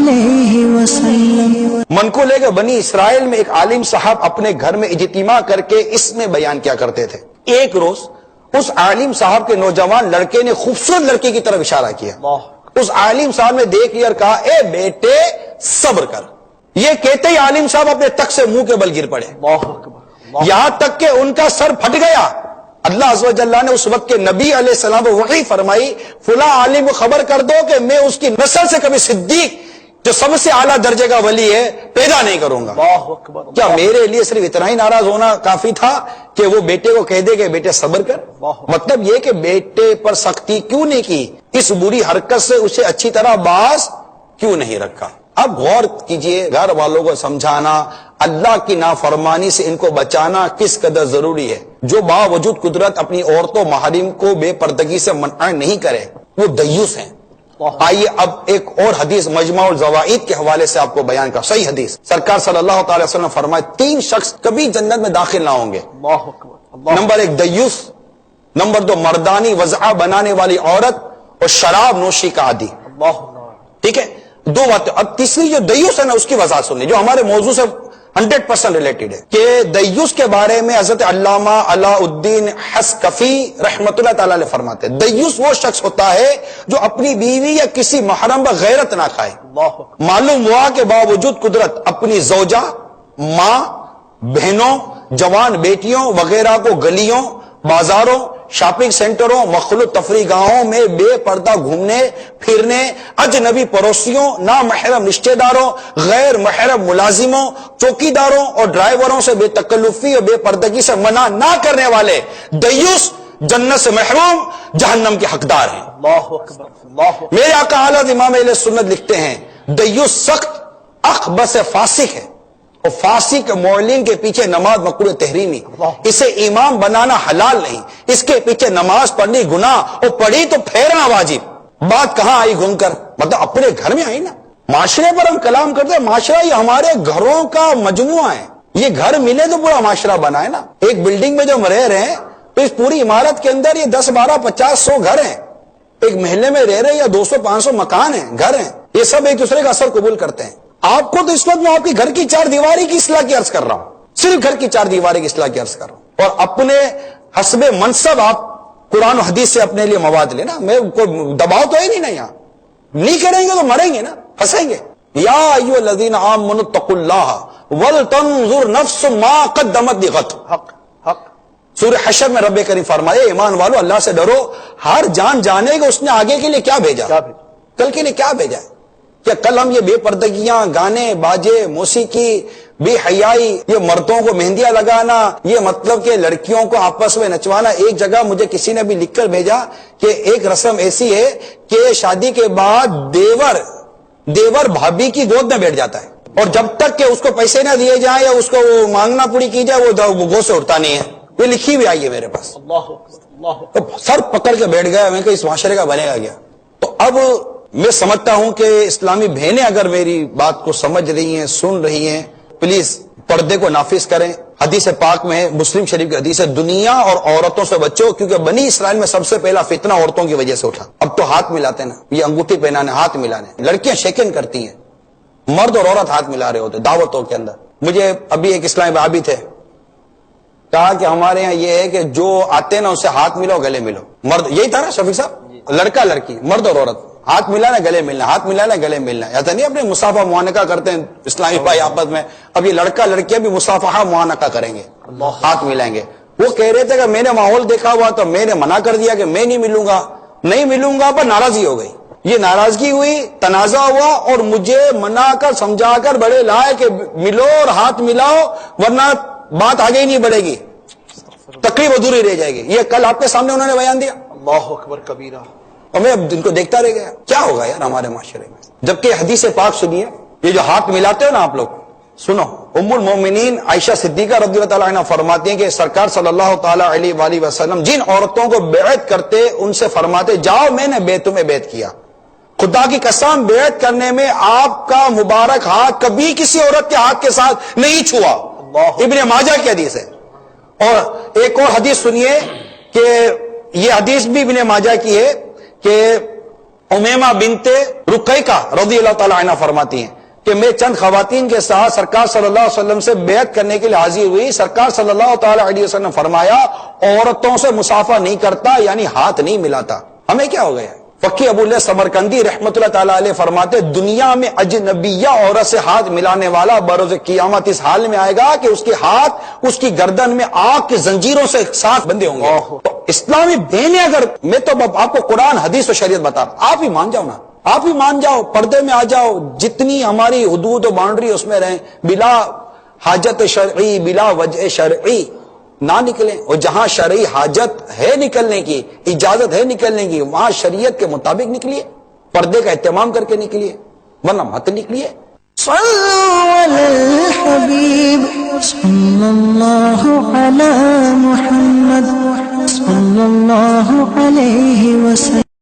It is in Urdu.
علیہ وسلم۔ منقول ہے کہ بنی اسرائیل میں ایک عالم صاحب اپنے گھر میں اجتماع کر کے اس میں بیان کیا کرتے تھے۔ ایک روز اس عالم صاحب کے نوجوان لڑکے نے خوبصورت لڑکی کی طرف اشارہ کیا۔ اس عالم صاحب نے دیکھ لیا اور کہا اے بیٹے صبر کر۔ یہ کہتے ہی عالم صاحب اپنے تخت سے منہ کے بل گر پڑے، یہاں تک کہ ان کا سر پھٹ گیا۔ اللہ عز و جل نے اس وقت کے نبی علیہ السلام کو وحی فرمائی فلاں عالم کو خبر کر دو کہ میں اس کی نسل سے کبھی صدیق جو سب سے اعلیٰ درجے کا ولی ہے پیدا نہیں کروں گا۔ کیا میرے لیے صرف اتنا ہی ناراض ہونا کافی تھا کہ وہ بیٹے کو کہہ دے کہ بیٹے صبر کر؟ مطلب یہ کہ بیٹے پر سختی کیوں نہیں کی، اس بری حرکت سے اسے اچھی طرح باز کیوں نہیں رکھا؟ اب غور کیجئے، گھر والوں کو سمجھانا، اللہ کی نافرمانی سے ان کو بچانا کس قدر ضروری ہے۔ جو باوجود قدرت اپنی عورتوں محارم کو بے پردگی سے منع نہیں کرے وہ دیوس ہیں۔ آئیے اب ایک اور حدیث مجمع الزوائد کے حوالے سے آپ کو بیان کا صحیح حدیث۔ سرکار صلی اللہ تعالی وسلم نے فرمایا 3 شخص کبھی جنت میں داخل نہ ہوں گے۔ نمبر 1 دیوس، نمبر 2 مردانی وضع بنانے والی عورت، اور شراب نوشی کا عادی۔ ٹھیک ہے، 2 باتیں۔ اب تیسری جو دیوس ہے نا اس کی وضاحت سنیں جو ہمارے موضوع سے 100% ریلیٹڈ ہے کہ دیوس کے بارے میں حضرت علامہ علاء الدین حسکفی رحمت اللہ تعالی علیہ فرماتے ہیں دیوس وہ شخص ہوتا ہے جو اپنی بیوی یا کسی محرم پر غیرت نہ کھائے۔ معلوم ہوا کہ باوجود قدرت اپنی زوجہ، ماں، بہنوں، جوان بیٹیوں وغیرہ کو گلیوں، بازاروں، شاپنگ سینٹروں، مخلوط تفریح گاہوں میں بے پردہ گھومنے پھرنے، اجنبی پڑوسیوں، نامحرم رشتہ داروں، غیر محرم ملازموں، چوکیداروں اور ڈرائیوروں سے بے تکلفی اور بے پردگی سے منع نہ کرنے والے دیوس جنت سے محروم، جہنم کے حقدار ہیں۔ میرے آقا اعلیٰ امام اہل سنت لکھتے ہیں دیوس سخت اخبث فاسق ہے، اور فاسق معلن کے پیچھے نماز مکروہ تحریمی، اسے امام بنانا حلال نہیں، اس کے پیچھے نماز پڑھنی گناہ، اور پڑھی تو پھیرنا واجب۔ بات کہاں آئی گھوم کر؟ مطلب اپنے گھر میں آئی نا۔ معاشرے پر ہم کلام کرتے ہیں، معاشرہ یہ ہمارے گھروں کا مجموعہ ہے، یہ گھر ملے تو پورا معاشرہ بنا ہے نا۔ ایک بلڈنگ میں جو ہم رہ رہے ہیں تو اس پوری عمارت کے اندر یہ 10 12 50 100 گھر ہیں، ایک محلے میں رہ رہے یا 200 500 مکان ہیں، گھر ہیں، یہ سب ایک دوسرے کا اثر قبول کرتے ہیں۔ آپ کو تو اس وقت میں آپ کی گھر کی 4 دیواری کی اصلاح کی عرض کر رہا ہوں، صرف گھر کی 4 دیواری کی اصلاح کی عرض کر رہا ہوں، اور اپنے حسب منصب آپ قرآن و حدیث سے اپنے لیے مواد لینا، میں کوئی دباؤ تو ہے نہیں نا، یہاں نہیں کریں گے تو مریں گے نا، پھنسیں گے۔ یا ایھا الذین آمنوا اتقوا اللہ ولتنظر نفس ما قدمت لغد۔ سورہ حشر میں رب کریم فرمائے ایمان والو اللہ سے ڈرو، ہر جان جانے کہ اس نے آگے کے لیے کیا بھیجا، کل کے لیے کیا بھیجا ہے۔ کیا کل ہم یہ بے پردگیاں، گانے باجے، موسیقی، بے حیائی، یہ مردوں کو مہندیاں لگانا، یہ مطلب کہ لڑکیوں کو آپس میں نچوانا۔ ایک جگہ مجھے کسی نے بھی لکھ کر بھیجا کہ ایک رسم ایسی ہے کہ شادی کے بعد دیور بھابھی کی گود میں بیٹھ جاتا ہے، اور جب تک کہ اس کو پیسے نہ دیے جائیں یا اس کو مانگنا پوری کی جائے وہ گود سے اٹھتا نہیں ہے۔ یہ لکھی بھی آئی ہے میرے پاس، تو سر پکڑ کے بیٹھ گیا میں کہ اس معاشرے کا بنے گا کیا۔ تو اب میں سمجھتا ہوں کہ اسلامی بہنیں اگر میری بات کو سمجھ رہی ہیں، سن رہی ہیں، پلیز پردے کو نافذ کریں۔ حدیث پاک میں ہے، مسلم شریف کی حدیث ہے، دنیا اور عورتوں سے بچو کیونکہ بنی اسرائیل میں سب سے پہلا فتنہ عورتوں کی وجہ سے اٹھا۔ اب تو ہاتھ ملاتے نا، یہ انگوٹھی پہنانے، ہاتھ ملانے، لڑکیاں شیکن کرتی ہیں، مرد اور عورت ہاتھ ملا رہے ہوتے دعوتوں کے اندر۔ مجھے ابھی ایک اسلامی بھابی تھے، کہا کہ ہمارے یہاں یہ ہے کہ جو آتے ہیں نا اس سے ہاتھ ملو گلے ملو۔ مرد یہی تھا نا شفیق صاحب، لڑکا لڑکی، مرد اور عورت، ہاتھ ملانا گلے ملنا، ہاتھ ملانا گلے ملنا، ایسا نہیں اپنے مصافحہ معانقہ کرتے ہیں اسلامی بھائی آپس میں، اب یہ لڑکا لڑکیاں بھی مصافحہ معانقہ کریں گے، ہاتھ ملائیں گے۔ وہ کہہ رہے تھے کہ میں نے ماحول دیکھا ہوا تو میں نے منع کر دیا کہ میں نہیں ملوں گا، پر ناراضی ہو گئی، یہ ناراضگی ہوئی، تنازع ہوا، اور مجھے منا کر سمجھا کر بڑے لائے کہ ملو اور ہاتھ ملاؤ ورنہ بات آگے ہی نہیں بڑھے گی، تقریب ادھوری رہ جائے گی۔ یہ کل آپ کے سامنے انہوں نے بیان دیا، اللہ اکبر کبیرہ، اور میں اب ان کو دیکھتا رہ گیا کیا ہوگا یار ہمارے معاشرے میں۔ جبکہ حدیث پاک سنیے، یہ جو ہاتھ ملاتے ہو نا آپ لوگ، سنو، ام المومنین عائشہ صدیقہ رضی اللہ تعالیٰ عنہ فرماتی ہیں کہ سرکار صلی اللہ تعالیٰ علیہ وآلہ وسلم جن عورتوں کو بیعت کرتے ان سے فرماتے جاؤ میں نے تمہیں بیعت کیا، خدا کی قسم بیعت کرنے میں آپ کا مبارک ہاتھ کبھی کسی عورت کے ہاتھ کے ساتھ نہیں چھوا، ابن ماجہ کی حدیث ہے۔ اور ایک اور حدیث سنیے کہ یہ حدیث بھی ابن ماجہ کی ہے کہ امیمہ بنت رقیقہ رضی اللہ تعالی عنہ فرماتی ہیں کہ میں چند خواتین کے ساتھ سرکار صلی اللہ علیہ وسلم سے بیعت کرنے کے لیے حاضر ہوئی. سرکار صلی اللہ تعالی علیہ وسلم نے فرمایا عورتوں سے مصافحہ نہیں کرتا, یعنی ہاتھ نہیں ملاتا. ہمیں کیا ہو گیا؟ فقی ابو اللہ سمرقندی رحمۃ اللہ تعالی علیہ فرماتے دنیا میں اجنبیہ عورت سے ہاتھ ملانے والا بروز قیامت اس حال میں آئے گا کہ اس کے ہاتھ اس کی گردن میں آگ کی زنجیروں سے ساتھ بندھے ہوں گے. تو اسلامی بہنیں, اگر میں تو آپ کو قرآن حدیث و شریعت بتا رہا ہوں, آپ ہی مان جاؤ نا, آپ ہی مان جاؤ, پردے میں آ جاؤ, جتنی ہماری حدود و باؤنڈری اس میں رہیں, بلا حاجت شرعی بلا وجہ شرعی نہ نکلیں, اور جہاں شرعی حاجت ہے نکلنے کی, اجازت ہے نکلنے کی, وہاں شریعت کے مطابق نکلیے, پردے کا اہتمام کر کے نکلیے, ورنہ مت نکلیے. صلوا علی الحبیب صلی اللہ علی محمد صلی اللہ علیہ وسلم.